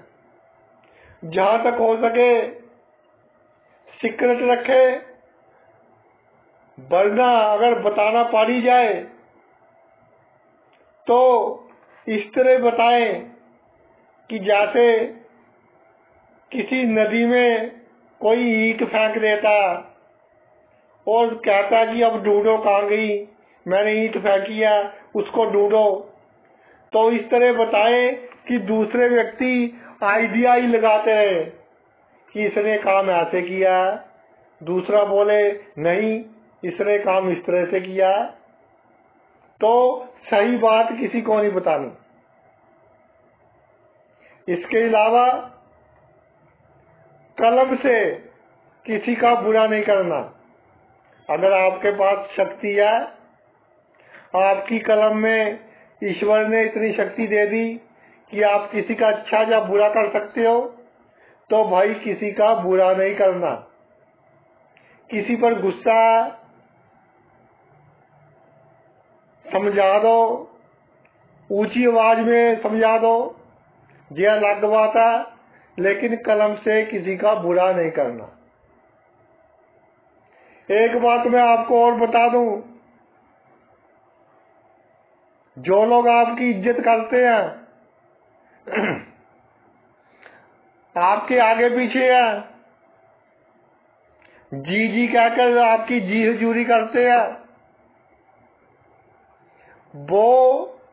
जहां तक हो सके सीक्रेट रखे, वरना अगर बताना पड़ ही जाए तो इस तरह बताएं कि जैसे किसी नदी में कोई ईंट फेंक देता और कहता कि अब ढूंढो कहाँ गई, मैंने ईंट फेंकी है, उसको ढूंढो। तो इस तरह बताएं कि दूसरे व्यक्ति आइडिया ही लगाते रहे कि इसने काम ऐसे किया, दूसरा बोले नहीं इसने काम इस तरह से किया। तो सही बात किसी को नहीं बतानी। इसके अलावा कलम से किसी का बुरा नहीं करना। अगर आपके पास शक्ति है, आपकी कलम में ईश्वर ने इतनी शक्ति दे दी कि आप किसी का अच्छा या बुरा कर सकते हो, तो भाई किसी का बुरा नहीं करना। किसी पर गुस्सा समझा दो, ऊंची आवाज में समझा दो, यह अलग बात है, लेकिन कलम से किसी का बुरा नहीं करना। एक बात मैं आपको और बता दूं, जो लोग आपकी इज्जत करते हैं, आपके आगे पीछे है, जी जी कहकर आपकी जी हजूरी करते हैं, वो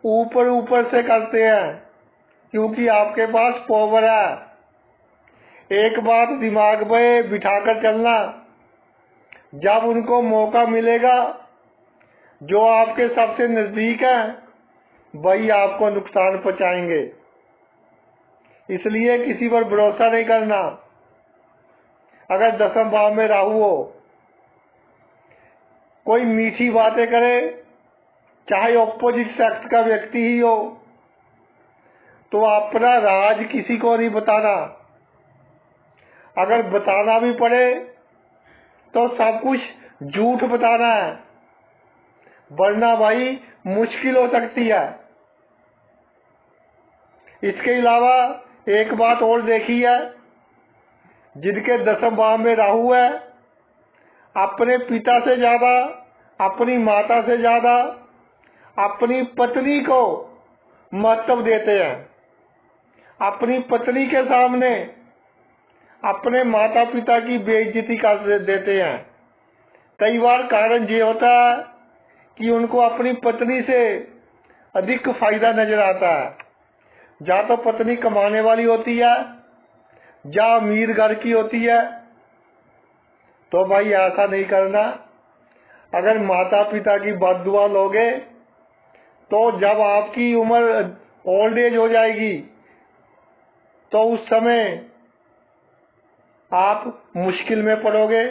ऊपर ऊपर से करते हैं क्योंकि आपके पास पावर है। एक बात दिमाग में बिठाकर चलना, जब उनको मौका मिलेगा जो आपके सबसे नजदीक है वही आपको नुकसान पहुंचाएंगे। इसलिए किसी पर भरोसा नहीं करना। अगर 10वें भाव में राहु हो, कोई मीठी बातें करे, चाहे ऑपोजिट सेक्स का व्यक्ति ही हो, तो अपना राज किसी को नहीं बताना। अगर बताना भी पड़े तो सब कुछ झूठ बताना है, वरना भाई मुश्किल हो सकती है। इसके अलावा एक बात और देखी है जिनके 10वें भाव में राहु है, अपने पिता से ज्यादा, अपनी माता से ज्यादा अपनी पत्नी को महत्व देते हैं। अपनी पत्नी के सामने अपने माता पिता की बेइज्जती कर देते हैं। कई बार कारण ये होता है कि उनको अपनी पत्नी से अधिक फायदा नजर आता है। या तो पत्नी कमाने वाली होती है, या अमीर घर की होती है। तो भाई ऐसा नहीं करना। अगर माता पिता की बद्दुआ लोगे तो जब आपकी उम्र ओल्ड एज हो जाएगी तो उस समय आप मुश्किल में पड़ोगे।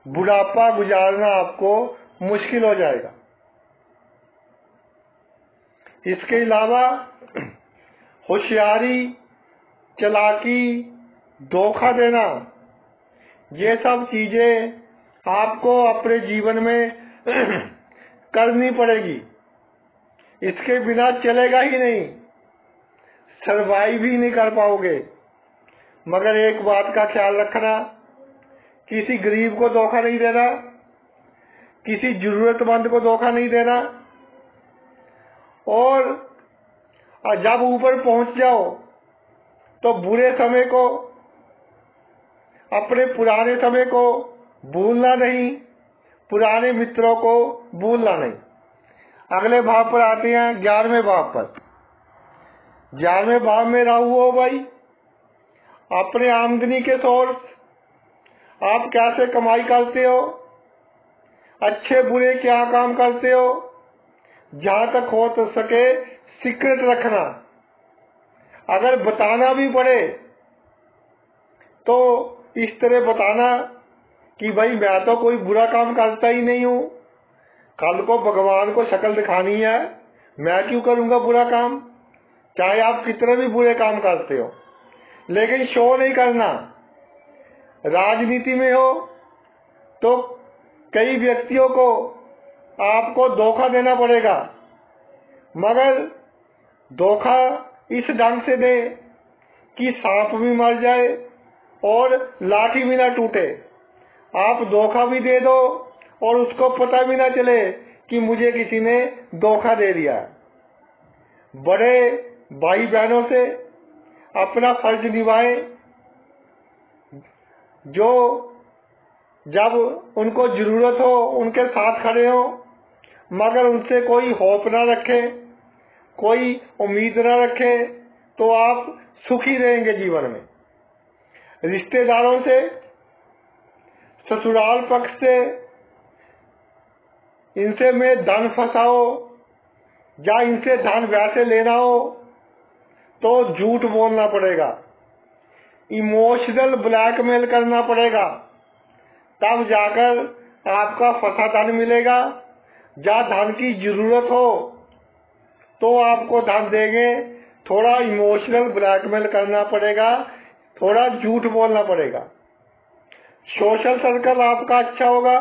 बुढ़ापा गुजारना आपको मुश्किल हो जाएगा। इसके अलावा होशियारी, चालाकी, धोखा देना, ये सब चीजें आपको अपने जीवन में करनी पड़ेगी। इसके बिना चलेगा ही नहीं, सरवाइव ही नहीं कर पाओगे। मगर एक बात का ख्याल रखना, किसी गरीब को धोखा नहीं देना, किसी जरूरतमंद को धोखा नहीं देना। और जब ऊपर पहुंच जाओ तो बुरे समय को, अपने पुराने समय को भूलना नहीं, पुराने मित्रों को भूलना नहीं। अगले भाव पर आते हैं, 11वें भाव पर। 11वें भाव में राहु हो भाई, अपने आमदनी के सोर्स, आप कैसे कमाई करते हो, अच्छे बुरे क्या काम करते हो, जहां तक हो तो सके सीक्रेट रखना। अगर बताना भी पड़े तो इस तरह बताना कि भाई मैं तो कोई बुरा काम करता ही नहीं हूं, कल को भगवान को शक्ल दिखानी है, मैं क्यों करूंगा बुरा काम। चाहे आप कितने भी बुरे काम करते हो, लेकिन शो नहीं करना। राजनीति में हो तो कई व्यक्तियों को आपको धोखा देना पड़ेगा, मगर धोखा इस ढंग से दे कि सांप भी मर जाए और लाठी भी ना टूटे। आप धोखा भी दे दो और उसको पता भी ना चले कि मुझे किसी ने धोखा दे दिया। बड़े भाई बहनों से अपना फर्ज निभाएं, जो जब उनको जरूरत हो उनके साथ खड़े हो, मगर उनसे कोई होप ना रखे, कोई उम्मीद ना रखे, तो आप सुखी रहेंगे जीवन में। रिश्तेदारों से, ससुराल पक्ष से, इनसे में धन फंसाओ या इनसे धन वैसे लेना हो तो झूठ बोलना पड़ेगा, इमोशनल ब्लैकमेल करना पड़ेगा, तब जाकर आपका फंसा धन मिलेगा। जहाँ धन की जरूरत हो तो आपको धन देंगे, थोड़ा इमोशनल ब्लैकमेल करना पड़ेगा, थोड़ा झूठ बोलना पड़ेगा। सोशल सर्कल आपका अच्छा होगा,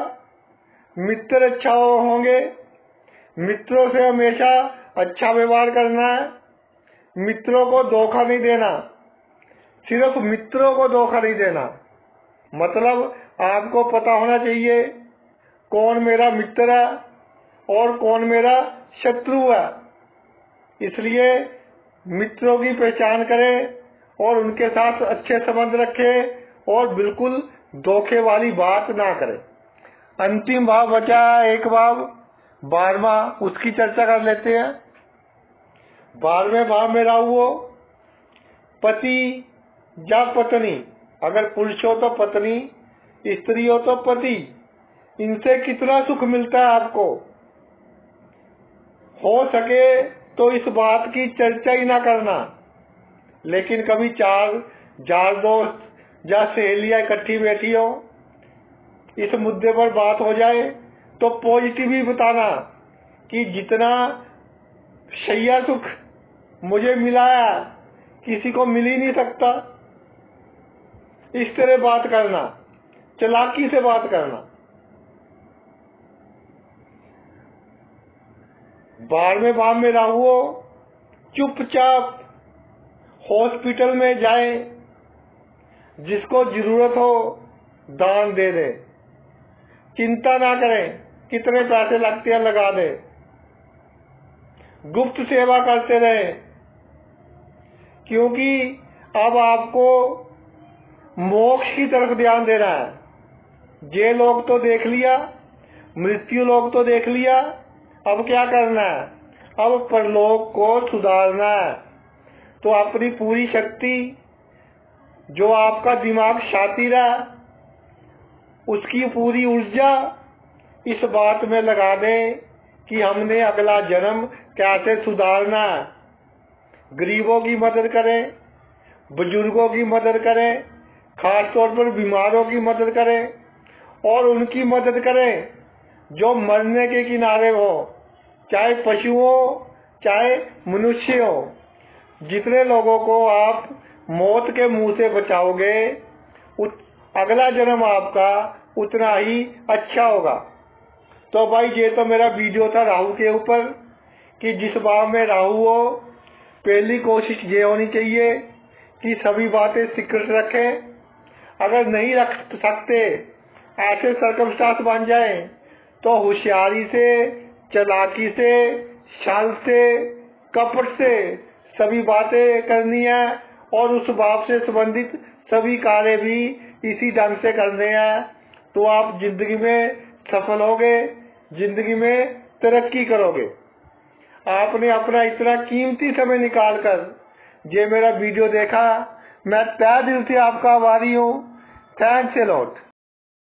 मित्र अच्छा होंगे, मित्रों से हमेशा अच्छा व्यवहार करना है, मित्रों को धोखा नहीं देना, सिर्फ मित्रों को धोखा नहीं देना। मतलब आपको पता होना चाहिए कौन मेरा मित्र है और कौन मेरा शत्रु है। इसलिए मित्रों की पहचान करें और उनके साथ अच्छे संबंध रखें और बिल्कुल धोखे वाली बात ना करें। अंतिम भाव बचा है एक भाव, 12वां, उसकी चर्चा कर लेते हैं। 12वें भाव में राहु हो, पति या पत्नी, अगर पुरुष हो तो पत्नी, स्त्री हो तो पति, इनसे कितना सुख मिलता है आपको। हो सके तो इस बात की चर्चा ही ना करना, लेकिन कभी चार यार दोस्त या सहेलियां इकट्ठी बैठी हो, इस मुद्दे पर बात हो जाए तो पॉजिटिव ही बताना कि जितना शैया सुख मुझे मिला है किसी को मिल ही नहीं सकता। इस तरह बात करना, चालाकी से बात करना। 12वें भाव में राहु हो, चुपचाप हॉस्पिटल में जाए जिसको जरूरत हो दान दे दे, चिंता ना करें कितने पैसे लगते हैं, लगा दे। गुप्त सेवा करते रहे, क्योंकि अब आपको मोक्ष की तरफ ध्यान देना है। ये लोग तो देख लिया, मृत्यु लोग तो देख लिया, अब क्या करना है? अब परलोक को सुधारना है। तो अपनी पूरी शक्ति, जो आपका दिमाग शातिर है, उसकी पूरी ऊर्जा इस बात में लगा दें कि हमने अगला जन्म कैसे सुधारना है। गरीबों की मदद करें, बुजुर्गों की मदद करें, खास तौर पर बीमारों की मदद करें और उनकी मदद करें जो मरने के किनारे हो, चाहे पशु हो चाहे मनुष्य हो। जितने लोगों को आप मौत के मुंह से बचाओगे, अगला जन्म आपका उतना ही अच्छा होगा। तो भाई ये तो मेरा वीडियो था राहु के ऊपर कि जिस भाव में राहु हो, पहली कोशिश ये होनी चाहिए कि सभी बातें सीक्रेट रखें। अगर नहीं रख सकते, ऐसे सर्कमस्टांस बन जाए, तो होशियारी से, चालाकी से, छल से, कपट से सभी बातें करनी है और उस भाव से संबंधित सभी कार्य भी इसी ढंग से करने हैं। तो आप जिंदगी में सफल होगे, जिंदगी में तरक्की करोगे। आपने अपना इतना कीमती समय निकालकर ये मेरा वीडियो देखा, मैं तहे दिल से आपका आभारी हूँ। Thanks a lot.